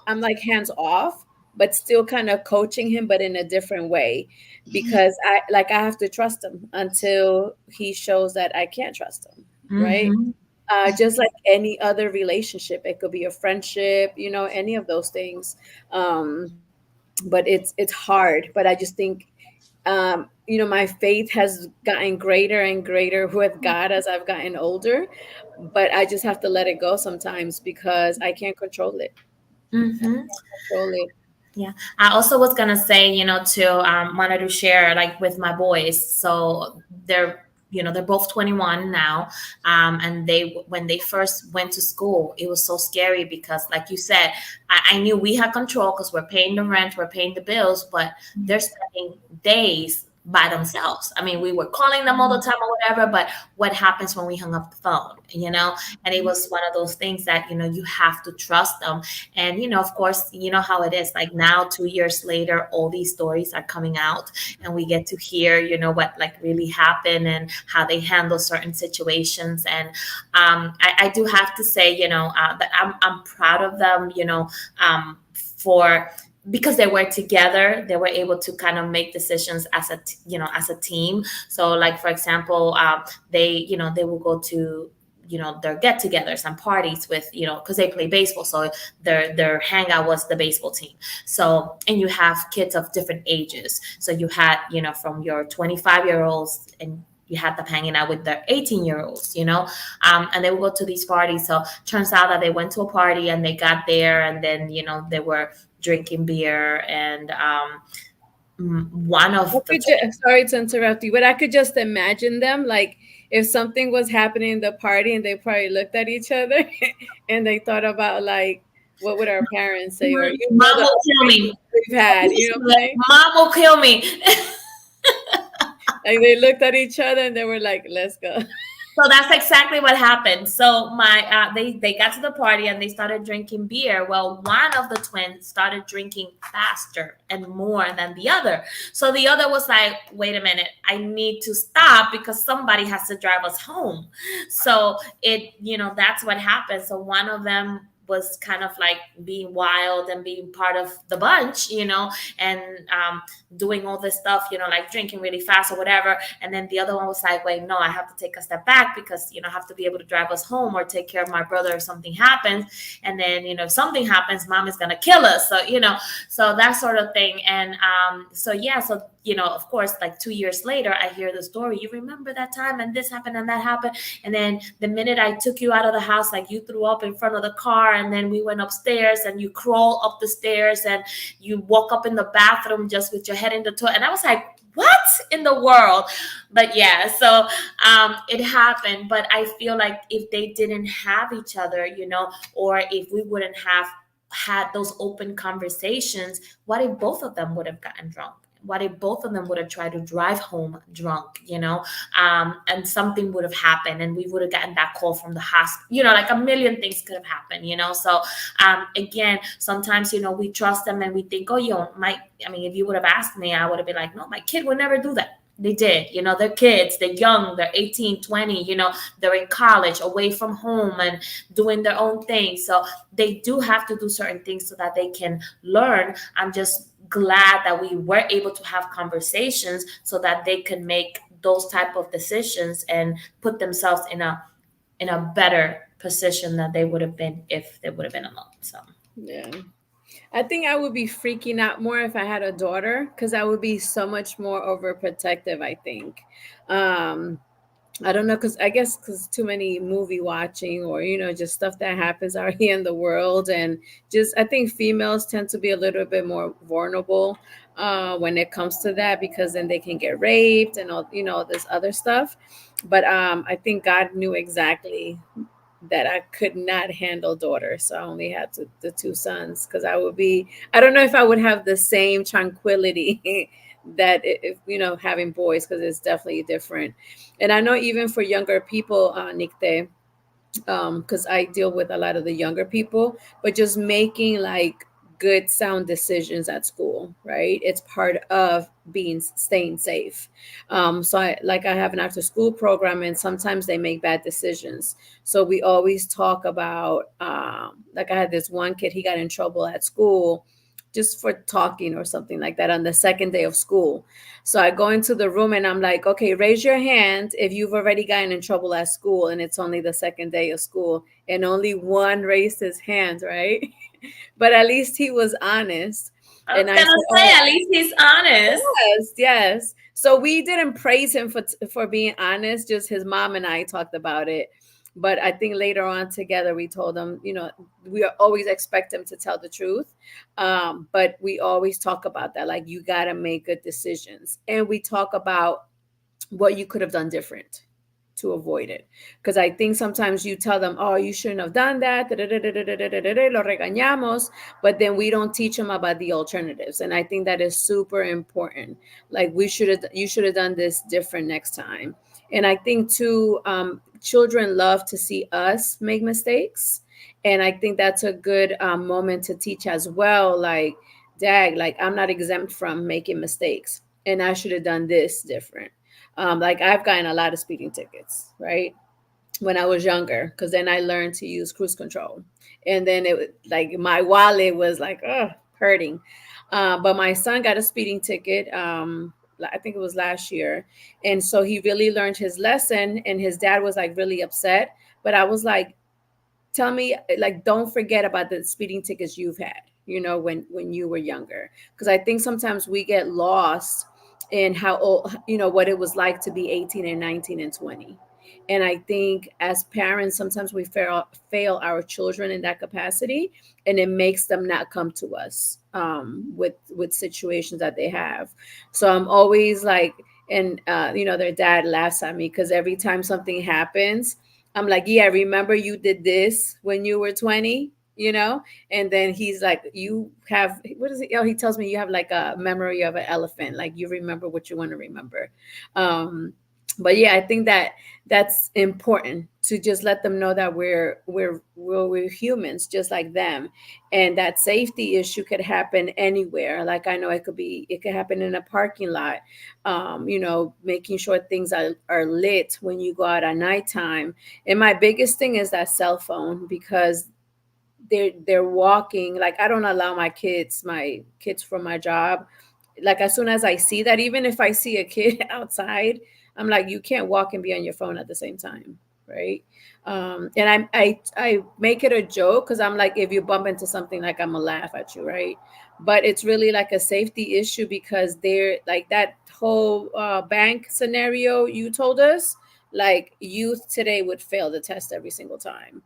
I'm like hands off, but still kind of coaching him, but in a different way, because I have to trust him until he shows that I can't trust him, right? Mhm. Just like any other relationship, it could be a friendship, any of those things. But it's hard. But I just think, my faith has gotten greater and greater with God as I've gotten older. But I just have to let it go sometimes because I can't control it. Mhm. Control it. Yeah, I also was gonna say, to wanted to share like with my boys. So they're both 21 now, and they when they first went to school, it was so scary because, like you said, I knew we had control because we're paying the rent, we're paying the bills, but they're spending days by themselves. I mean, we were calling them all the time or whatever, but what happens when we hung up the phone, And it was one of those things that you have to trust them. And, of course, you know how it is. Like now, 2 years later, all these stories are coming out and we get to hear, what like really happened and how they handle certain situations. And I do have to say, that I'm proud of them, for because they were together, they were able to kind of make decisions as as a team. So like, for example, they will go to their get-togethers and parties with because they play baseball, so their hangout was the baseball team. So, and you have kids of different ages, so you had from your 25-year-olds, and you had them hanging out with their 18-year-olds, and they would go to these parties. So turns out that they went to a party and they got there, and then they were drinking beer, and one I of the could sorry to interrupt you, but I could just imagine them like if something was happening in the party and they probably looked at each other and they thought about like what would our parents say, or mom the will kill me. upbringing we've had, what I'm saying? Mom will kill me. Like they looked at each other and they were like, "Let's go." So that's exactly what happened. So they got to the party and they started drinking beer. Well, one of the twins started drinking faster and more than the other. So the other was like, "Wait a minute, I need to stop because somebody has to drive us home." So that's what happened. So one of them was kind of like being wild and being part of the bunch, and doing all this stuff, like drinking really fast or whatever. And then the other one was like, "Wait, no, I have to take a step back because, I have to be able to drive us home or take care of my brother if something happens. And then, if something happens, mom is going to kill us." So, so that sort of thing. And so, yeah, so, of course, like 2 years later, I hear the story. "You remember that time and this happened and that happened. And then the minute I took you out of the house, like you threw up in front of the car, and then we went upstairs and you crawl up the stairs and you woke up in the bathroom just with your head in the toilet." And I was like, "What in the world?" But yeah, so it happened. But I feel like if they didn't have each other, or if we wouldn't have had those open conversations, what if both of them would have gotten drunk? What if both of them would have tried to drive home drunk, and something would have happened and we would have gotten that call from the hospital, like a million things could have happened, So again, sometimes, we trust them and we think, "Oh, if you would have asked me, I would have been like, no, my kid would never do that." They did, they're kids, they're young, they're 18, 20, they're in college, away from home and doing their own thing. So they do have to do certain things so that they can learn. I'm just glad that we were able to have conversations so that they can make those type of decisions and put themselves in a better position than they would have been if they would have been alone. So Yeah. I think I would be freaking out more if I had a daughter because I would be so much more overprotective, I think. Um, I don't know, because I guess because too many movie watching or, just stuff that happens out here in the world. And just, I think females tend to be a little bit more vulnerable when it comes to that because then they can get raped and all, this other stuff. But I think God knew exactly that I could not handle daughters. So I only had the two sons because I don't know if I would have the same tranquility that if, having boys, because it's definitely different. And I know even for younger people, Nikte, because I deal with a lot of the younger people, but just making like good sound decisions at school, right? It's part of being staying safe. So I have an after school program, and sometimes they make bad decisions. So we always talk about, like I had this one kid, he got in trouble at school just for talking or something like that on the second day of school. So I go into the room and I'm like, okay, raise your hand if you've already gotten in trouble at school and it's only the second day of school. And only one raised his hand, right? But at least he was honest. I And was I gonna said, say, oh, at least he's honest. yes, yes. So we didn't praise him for being honest. Just his mom and I talked about it. But I think later on together we told him, we always expect him to tell the truth. But we always talk about that, like you gotta make good decisions, and we talk about what you could have done different to avoid it. Because I think sometimes you tell them, oh, you shouldn't have done that, lo regañamos, but then we don't teach them about the alternatives. And I think that is super important. Like you should have done this different next time. And I think too, children love to see us make mistakes. And I think that's a good moment to teach as well. Like, Dad, like I'm not exempt from making mistakes, and I should have done this different. Like I've gotten a lot of speeding tickets, right? When I was younger, because then I learned to use cruise control, and then like my wallet was like, hurting. But my son got a speeding ticket. I think it was last year, and so he really learned his lesson. And his dad was like really upset, but I was like, tell me, like, don't forget about the speeding tickets you've had, when you were younger, because I think sometimes we get lost in how old, what it was like to be 18 and 19 and 20. And I think as parents sometimes we fail our children in that capacity, and it makes them not come to us with situations that they have. So I'm always like, and their dad laughs at me because every time something happens, I'm like, yeah, remember you did this when you were 20, And then he's like, you have, what is it? Oh, he tells me you have like a memory of an elephant. Like you remember what you want to remember. But yeah, I think that's important to just let them know that we're humans just like them, and that safety issue could happen anywhere. Like I know it could happen in a parking lot. Making sure things are lit when you go out at nighttime. And my biggest thing is that cell phone, because they're walking. Like I don't allow my kids from my job, like as soon as I see that, even if I see a kid outside, I'm like, you can't walk and be on your phone at the same time, right? And I make it a joke because I'm like, if you bump into something, like I'm gonna laugh at you, right? But it's really like a safety issue, because they're like that whole bank scenario you told us. Like youth today would fail the test every single time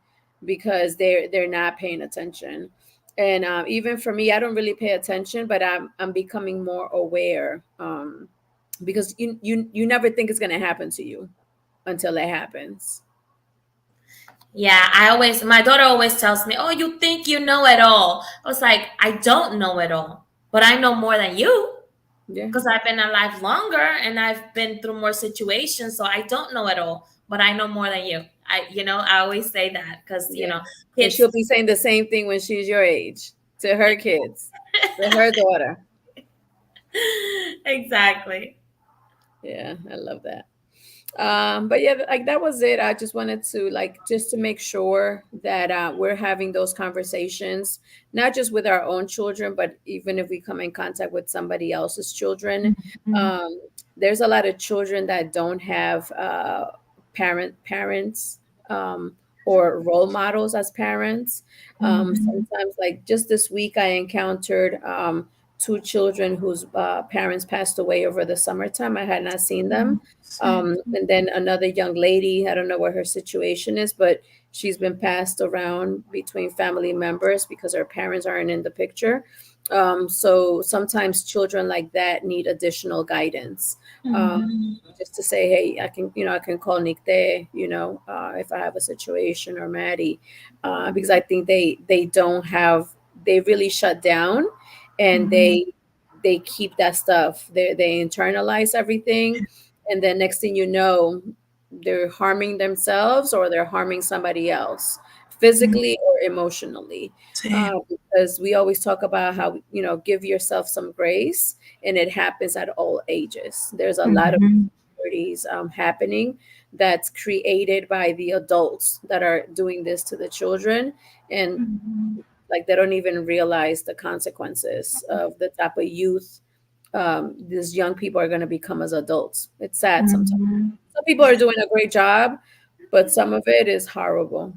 because they're not paying attention. And even for me, I don't really pay attention, but I'm becoming more aware, because you never think it's going to happen to you until it happens. Yeah, my daughter always tells me, "Oh, you think you know it all." I was like, "I don't know it all, but I know more than you Yeah, because I've been alive longer and I've been through more situations. So I don't know it all, but I know more than you." I always say that because yeah. And kids. she'll be saying the same thing when she's your age to her kids, to her daughter. Exactly. Yeah, I love that. But yeah, like that was it. I just wanted to just to make sure that we're having those conversations, not just with our own children, but even if we come in contact with somebody else's children. Mhm. um, there's a lot of children that don't have parents, or role models as parents. Mhm. Sometimes, like just this week, I encountered two children whose parents passed away over the summertime. I had not seen them. Sad. And then another young lady, I don't know what her situation is, but she's been passed around between family members because her parents aren't in the picture. So sometimes children like that need additional guidance. Um, Mhm. just to say, hey, I can call Nikte, if I have a situation, or Maddie, because I think they don't have, they really shut down, and Mhm. they keep that stuff. They internalize everything, and then next thing you know, they're harming themselves or they're harming somebody else physically or emotionally. Same. Because we always talk about how, give yourself some grace, and it happens at all ages. There's a lot of Mhm. insecurities happening that's created by the adults that are doing this to the children. And Mhm. like they don't even realize the consequences of the type of youth these young people are going to become as adults. It's sad sometimes. Mhm. Some people are doing a great job, but some of it is horrible.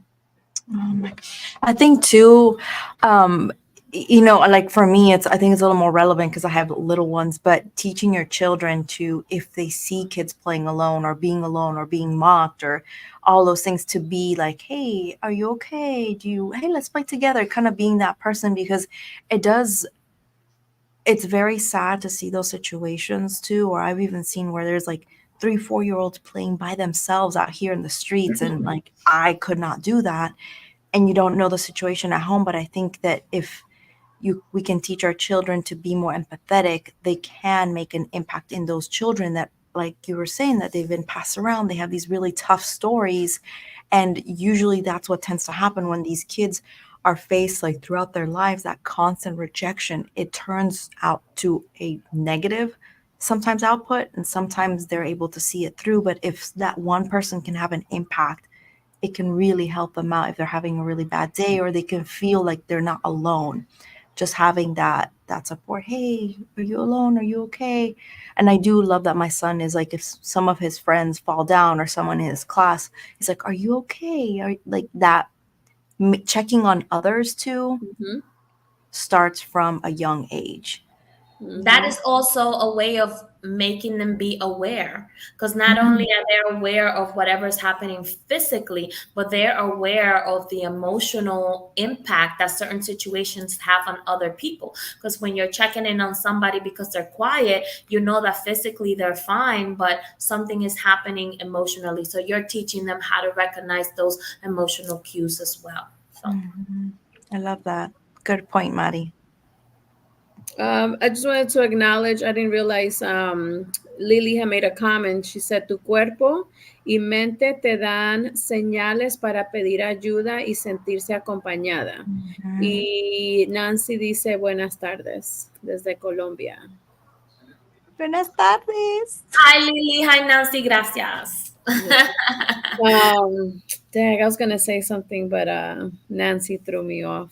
Oh my- I think too, like for me, I think it's a little more relevant because I have little ones, but teaching your children to, if they see kids playing alone or being mocked or all those things, to be like, hey, are you okay? Hey, let's play together, kind of being that person, because it does, it's very sad to see those situations too, or I've even seen where there's like 3, 4 year olds playing by themselves out here in the streets. And like, I could not do that, and you don't know the situation at home. But I think that if we can teach our children to be more empathetic, they can make an impact in those children that, like you were saying, that they've been passed around. They have these really tough stories, and usually that's what tends to happen when these kids are faced, like throughout their lives, that constant rejection. It turns out to a negative sometimes output, and sometimes they're able to see it through. But if that one person can have an impact, it can really help them out if they're having a really bad day, or they can feel like they're not alone. Just having that support. Hey, are you alone? Are you okay? And I do love that my son is like, if some of his friends fall down or someone in his class, he's like, are you okay? Are like that, checking on others too Hmm. starts from a young age. That Hmm. is also a way of making them be aware, because not only Mhm. are they aware of whatever's happening physically, but they're aware of the emotional impact that certain situations have on other people. Because when you're checking in on somebody because they're quiet, you know that physically they're fine, but something is happening emotionally, so you're teaching them how to recognize those emotional cues as well. So Mhm. I love that. Good point, Maddie. I just wanted to acknowledge, I didn't realize Lily had made a comment. She said, tu cuerpo y mente te dan señales para pedir ayuda y sentirse acompañada. Mhm. Y Nancy dice, buenas tardes, desde Colombia. Buenas tardes. hi Lily, hi Nancy, gracias. Yeah. Um, Dang, I was gonna say something, but Nancy threw me off.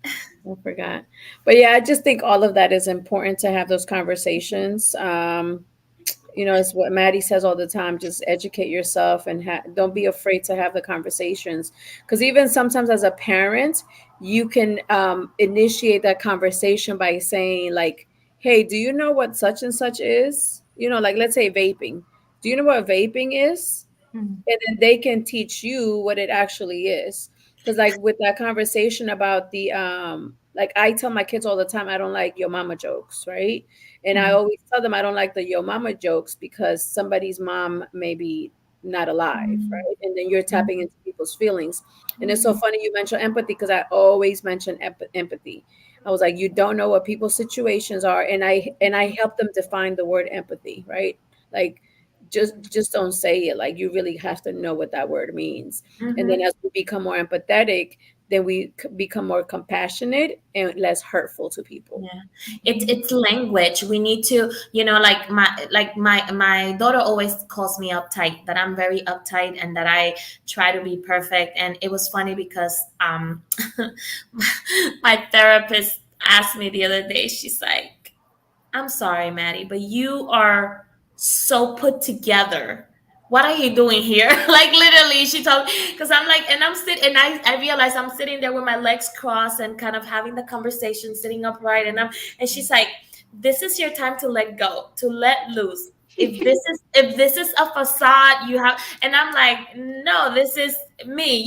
I forgot. But yeah, I just think all of that is important to have those conversations. It's what Maddie says all the time. Just educate yourself and don't be afraid to have the conversations. Because even sometimes as a parent, you can initiate that conversation by saying like, "Hey, do you know what such and such is?" Like let's say vaping. Do you know what vaping is? Mhm. And then they can teach you what it actually is. Because like with that conversation about the like I tell my kids all the time, I don't like yo mama jokes, right? And I Mhm. always tell them I don't like the yo mama jokes because somebody's mom may be not alive, right? And then you're tapping into people's feelings. And it's so funny you mentioned empathy because I always mention empathy. I was like, you don't know what people's situations are, and I help them define the word empathy, right? Like just don't say it. Like you really have to know what that word means. And then Mhm. as we become more empathetic, then we become more compassionate and less hurtful to people. Yeah, it's language. We need to, my daughter always calls me uptight, that I'm very uptight and that I try to be perfect. And it was funny because my therapist asked me the other day, she's like, I'm sorry, Maddie, but you are so put together. What are you doing here? Like literally, she told, because I'm like, and I'm sitting, and I realize I'm sitting there with my legs crossed and kind of having the conversation, sitting upright, and she's like, this is your time to let go, to let loose. If this is a facade, you have, and I'm like, no, this is me.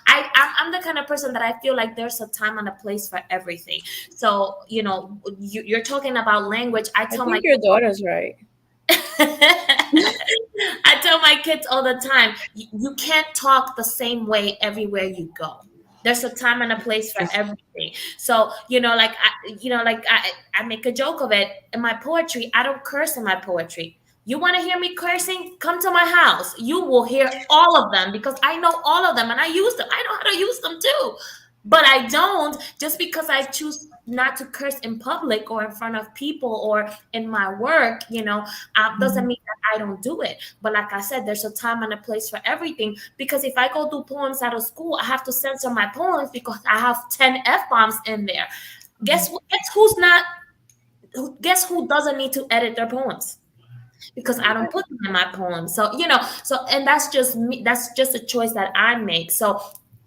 I'm the kind of person that I feel like there's a time and a place for everything. So, you're talking about language. I I tell my think your kids daughter's right. I tell my kids all the time, you can't talk the same way everywhere you go. There's a time and a place for everything. So, I make a joke of it in my poetry. I don't curse in my poetry. You want to hear me cursing? Come to my house. You will hear all of them because I know all of them and I use them. I know how to use them too. But I don't, just because I choose not to curse in public or in front of people or in my work, doesn't mean that I don't do it. But like I said, there's a time and a place for everything. Because if I go do poems out of school, I have to censor my poems because I have 10 F-bombs in there. Guess who doesn't need to edit their poems? Because I don't put them in my poems. So, and that's just me. That's just a choice that I make. So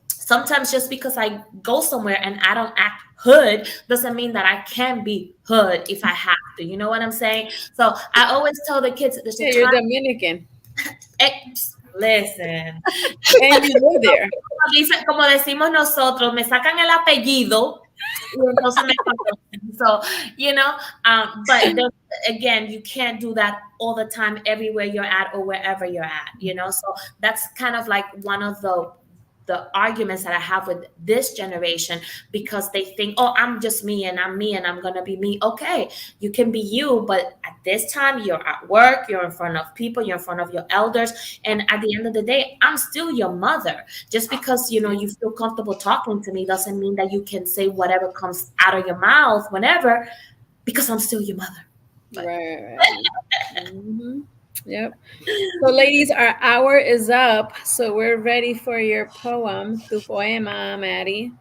sometimes just because I go somewhere and I don't act hood doesn't mean that I can be hood if I have to. You know what I'm saying? So I always tell the kids, there's a You're time. Dominican. Listen. And you live there. Como decimos nosotros, me sacan el apellido. So, but again, you can't do that all the time, everywhere you're at or wherever you're at, so that's kind of like one of the arguments that I have with this generation, because they think, oh, I'm just me and I'm going to be me. Okay, you can be you, but at this time you're at work, you're in front of people, you're in front of your elders. And at the end of the day, I'm still your mother. Just because, you feel comfortable talking to me doesn't mean that you can say whatever comes out of your mouth whenever, because I'm still your mother. Right. Mm-hmm. Yep. So, ladies, our hour is up. So we're ready for your poem. Tu poema, Maddie.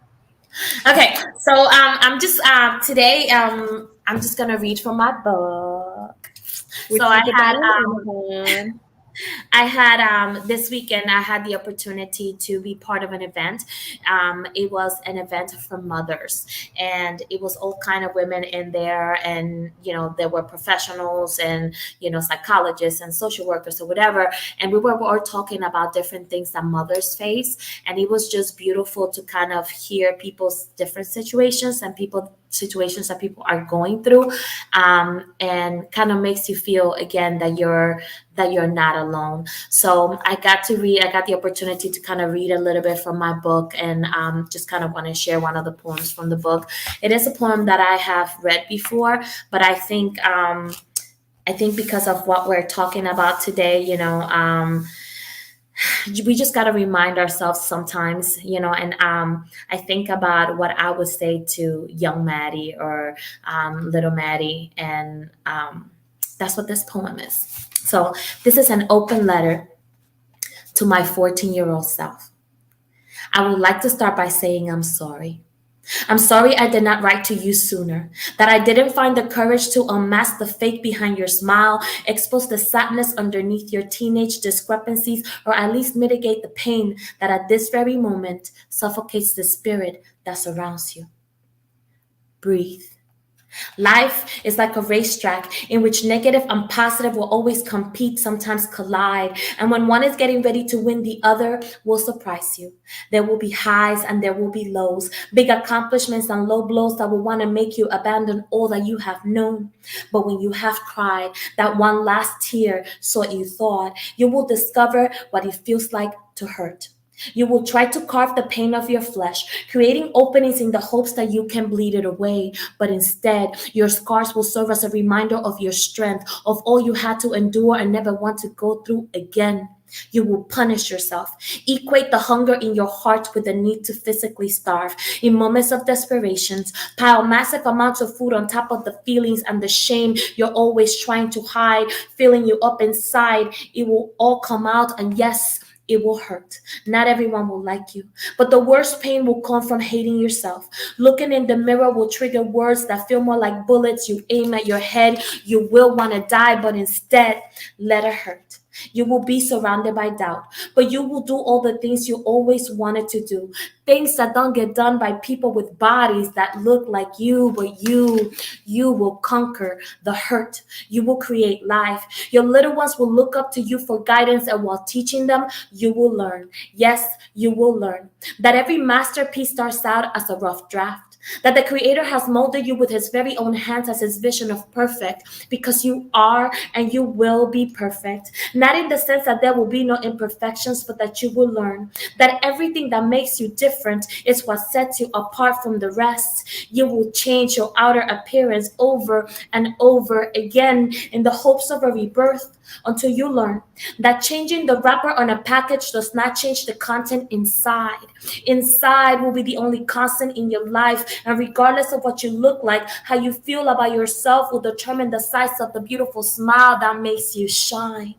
Okay. So I'm just today I'm just gonna read from my book. So I had this weekend I had the opportunity to be part of an event. It was an event for mothers, and it was all kind of women in there, and there were professionals and psychologists and social workers or whatever, and we were all talking about different things that mothers face, and it was just beautiful to kind of hear people's different situations and situations that people are going through, and kind of makes you feel again that you're not alone. So I got the opportunity to kind of read a little bit from my book, and just kind of want to share one of the poems from the book. It is a poem that I have read before, but I think because of what we're talking about today, we just got to remind ourselves sometimes, and I think about what I would say to young Maddie or little Maddie, and that's what this poem is. So this is an open letter to my 14-year-old self. I would like to start by saying I'm sorry. I'm sorry I did not write to you sooner, that I didn't find the courage to unmask the fake behind your smile, expose the sadness underneath your teenage discrepancies, or at least mitigate the pain that at this very moment suffocates the spirit that surrounds you. Breathe. Life is like a racetrack in which negative and positive will always compete, sometimes collide. And when one is getting ready to win, the other will surprise you. There will be highs and there will be lows, big accomplishments and low blows that will want to make you abandon all that you have known. But when you have cried, that one last tear, so you thought, you will discover what it feels like to hurt. You will try to carve the pain of your flesh, creating openings in the hopes that you can bleed it away. But instead, your scars will serve as a reminder of your strength, of all you had to endure and never want to go through again. You will punish yourself. Equate the hunger in your heart with the need to physically starve. In moments of desperation, pile massive amounts of food on top of the feelings and the shame you're always trying to hide, filling you up inside. It will all come out, and yes, it will hurt. Not everyone will like you, but the worst pain will come from hating yourself. Looking in the mirror will trigger words that feel more like bullets you aim at your head. You will want to die, but instead, let it hurt. You will be surrounded by doubt, but you will do all the things you always wanted to do. Things that don't get done by people with bodies that look like you, but you will conquer the hurt. You will create life. Your little ones will look up to you for guidance, and while teaching them, you will learn. Yes, you will learn that every masterpiece starts out as a rough draft. that the Creator has molded you with his very own hands as his vision of perfect, because you are and you will be perfect. Not in the sense that there will be no imperfections, but that you will learn that everything that makes you different is what sets you apart from the rest. You will change your outer appearance over and over again in the hopes of a rebirth, until you learn that changing the wrapper on a package does not change the content inside. Inside will be the only constant in your life, and regardless of what you look like, how you feel about yourself will determine the size of the beautiful smile that makes you shine.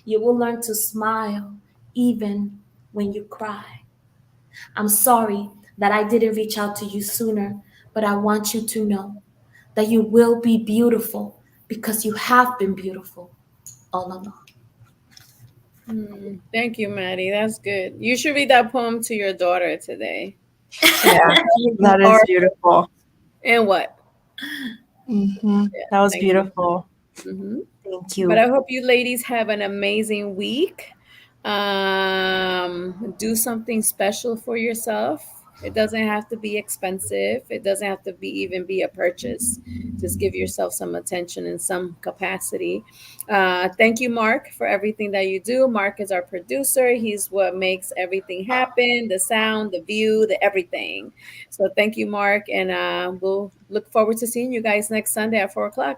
You will learn to smile even when you cry. I'm sorry that I didn't reach out to you sooner, but I want you to know that you will be beautiful because you have been beautiful all along. Thank you, Maddie. That's good. You should read that poem to your daughter today. Yeah, that is Or- beautiful. And what? That was thank you. beautiful. hmm Thank you. But I hope you ladies have an amazing week. Do something special for yourself. It doesn't have to be expensive. It doesn't have to even be a purchase. Just give yourself some attention in some capacity. Thank you, Mark, for everything that you do. Mark is our producer. He's what makes everything happen, the sound, the view, the everything. So thank you, Mark. And we'll look forward to seeing you guys next Sunday at 4:00.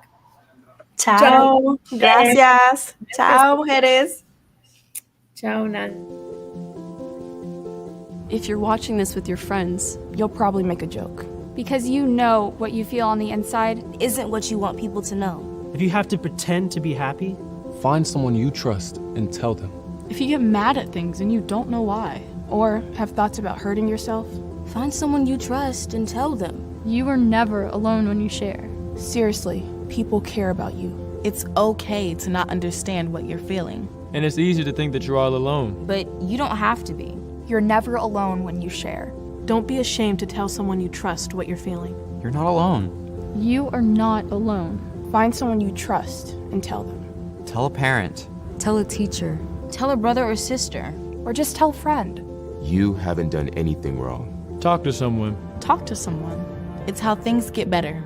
Ciao. Gracias. Ciao, mujeres. Ciao, Nan. If you're watching this with your friends, you'll probably make a joke. Because you know what you feel on the inside isn't what you want people to know. If you have to pretend to be happy, find someone you trust and tell them. If you get mad at things and you don't know why, or have thoughts about hurting yourself, find someone you trust and tell them. You are never alone when you share. Seriously, people care about you. It's okay to not understand what you're feeling. And it's easy to think that you're all alone. But you don't have to be. You're never alone when you share. Don't be ashamed to tell someone you trust what you're feeling. You're not alone. You are not alone. Find someone you trust and tell them. Tell a parent. Tell a teacher. Tell a brother or sister. Or just tell a friend. You haven't done anything wrong. Talk to someone. Talk to someone. It's how things get better.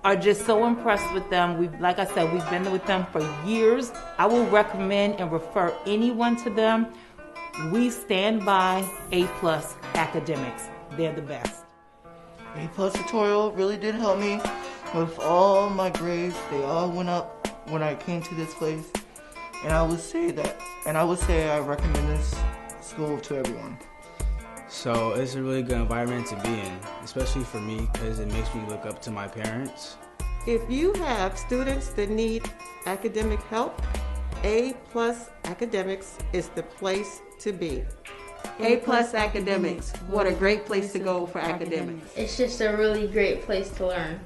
Are just so impressed with them. Like I said, we've been with them for years. I will recommend and refer anyone to them. We stand by A+ academics. They're the best. A+ tutorial really did help me with all my grades. They all went up when I came to this place. And I would say I recommend this school to everyone. So it's a really good environment to be in, especially for me because it makes me look up to my parents. If you have students that need academic help, A+ Academics is the place to be. A+ Academics, what a great place to go for academics. It's just a really great place to learn.